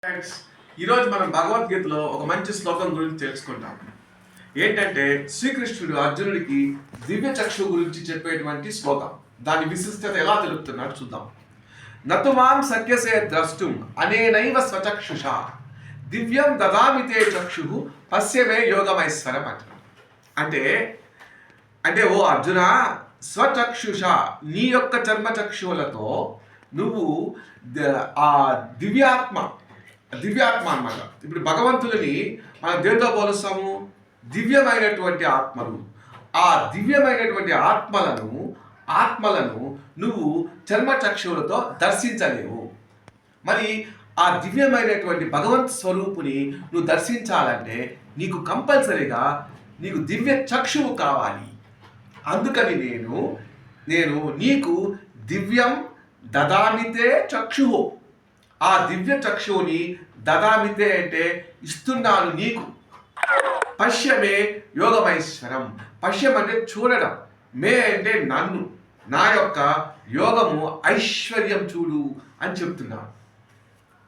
Friends, ఈరోజు మనం భగవద్గీతలో ఒక మంచి శ్లోకం గురించి తెలుసుకుంటాం. ఏంటంటే శ్రీకృష్ణుడు అర్జునుడికి దివ్య చక్షు గురించి చెప్పేటువంటి శ్లోకం. దాని విశిష్టత ఎలా తెలుపుతున్నాడు చూద్దాం. నతుమాం సఖ్యసే ద్రష్టుం అనేనైవ స్వచక్షుష దివ్యం దదామితే చక్షు పశ్యమే యోగమైశ్వరం అంటే అంటే ఓ అర్జున, స్వచక్షుష నీ యొక్క చర్మచక్షువులతో నువ్వు ఆ దివ్యాత్మ అన్నమాట. ఇప్పుడు భగవంతుడిని మనం దేంతో పోలుస్తాము? దివ్యమైనటువంటి ఆత్మలు. ఆ దివ్యమైనటువంటి ఆత్మలను నువ్వు చర్మచక్షువులతో దర్శించలేవు. మరి ఆ దివ్యమైనటువంటి భగవంత్ స్వరూపుని నువ్వు దర్శించాలంటే నీకు కంపల్సరీగా నీకు దివ్య చక్షువు కావాలి. అందుకని నేను నీకు దివ్యం దదామితే చక్షువు, ఆ దివ్య చక్షువుని దదామితే అంటే ఇస్తున్నాను నీకు. పశ్యమే యోగమైశ్వరం. పశ్యం అంటే చూడడం, మే అంటే నన్ను, నా యొక్క యోగము ఐశ్వర్యం చూడు అని చెప్తున్నాను.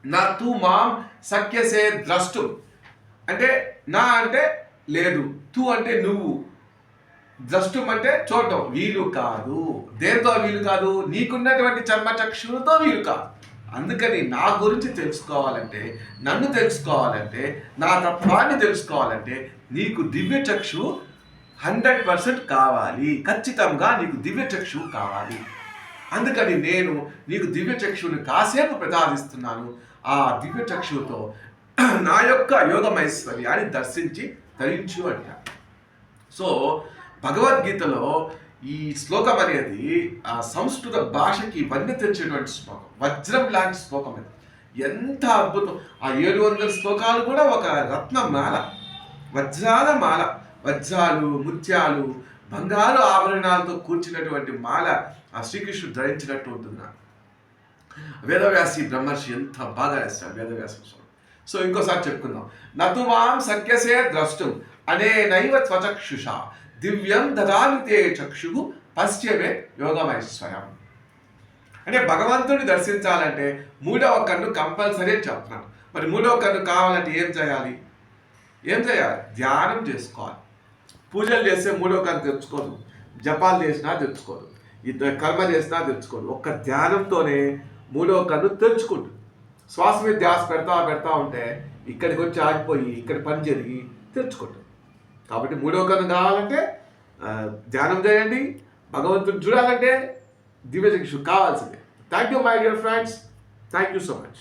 నా తూ మాం సఖ్యసే ద్రష్టు అంటే నా అంటే లేదు, తూ అంటే నువ్వు, ద్రష్టం అంటే చూడటం. వీలు కాదు. దేంతో వీలు కాదు? నీకున్నటువంటి చర్మచక్షులతో వీలు కాదు. అందుకని నా గురించి తెలుసుకోవాలంటే, నన్ను తెలుసుకోవాలంటే, నా తత్వాన్ని తెలుసుకోవాలంటే నీకు దివ్య చక్షు 100% కావాలి. ఖచ్చితంగా నీకు దివ్య చక్షువు కావాలి. అందుకని నేను నీకు దివ్య చక్షువుని కాసేపు ప్రసాదిస్తున్నాను. ఆ దివ్య చక్షువుతో నా యొక్క యోగమైశ్వర్యాన్ని దర్శించి ధరించు అంటారు. సో భగవద్గీతలో ఈ శ్లోకం అనేది ఆ సంస్కృత భాషకి వన్నె తెచ్చేటువంటి శ్లోకం. వజ్రం లాంటి శ్లోకం అది. ఎంత అద్భుతం! ఆ 700 శ్లోకాలు కూడా ఒక రత్నమాల, వజ్రాల మాల. వజ్రాలు, ముత్యాలు, బంగారు ఆభరణాలతో కూర్చున్నటువంటి మాల ఆ శ్రీకృష్ణుడు ధరించినట్టు ఉంటుంది. వేదవ్యాసి బ్రహ్మర్షి ఎంత బాగా రాశారు వేదవ్యాస. సో ఇంకోసారి చెప్పుకుందాం. నతుమాం సఖ్యసే ద్రష్టుం అనేనైవ స్వచక్షుష దివ్యం దదామితే చక్షు పశ్యమే యోగమైశ్వరం. అంటే భగవంతుడిని దర్శించాలంటే మూడవ కన్ను కంపల్సరీ చెప్తున్నాను. మరి మూడవ కన్ను కావాలంటే ఏం చేయాలి? ధ్యానం చేసుకోవాలి. పూజలు చేస్తే మూడవ కన్ను తెచ్చుకోదు, జపాలు చేసినా తెచ్చుకోదు, కర్మ చేసినా తెచ్చుకోదు. ఒక్క ధ్యానంతోనే మూడవ కన్ను తెరుచుకుంటుంది. శ్వాస మీద ధ్యాస పెడతా ఉంటే ఇక్కడికి వచ్చి ఆగిపోయి ఇక్కడ పని జరిగి తెరుచుకుంటుంది. కాబట్టి మూడవ కన్ను కావాలంటే ధ్యానం చేయండి. భగవంతుని చూడాలంటే దివ్య చక్షు కావాల్సిందే. Thank you my dear friends. Thank you so much.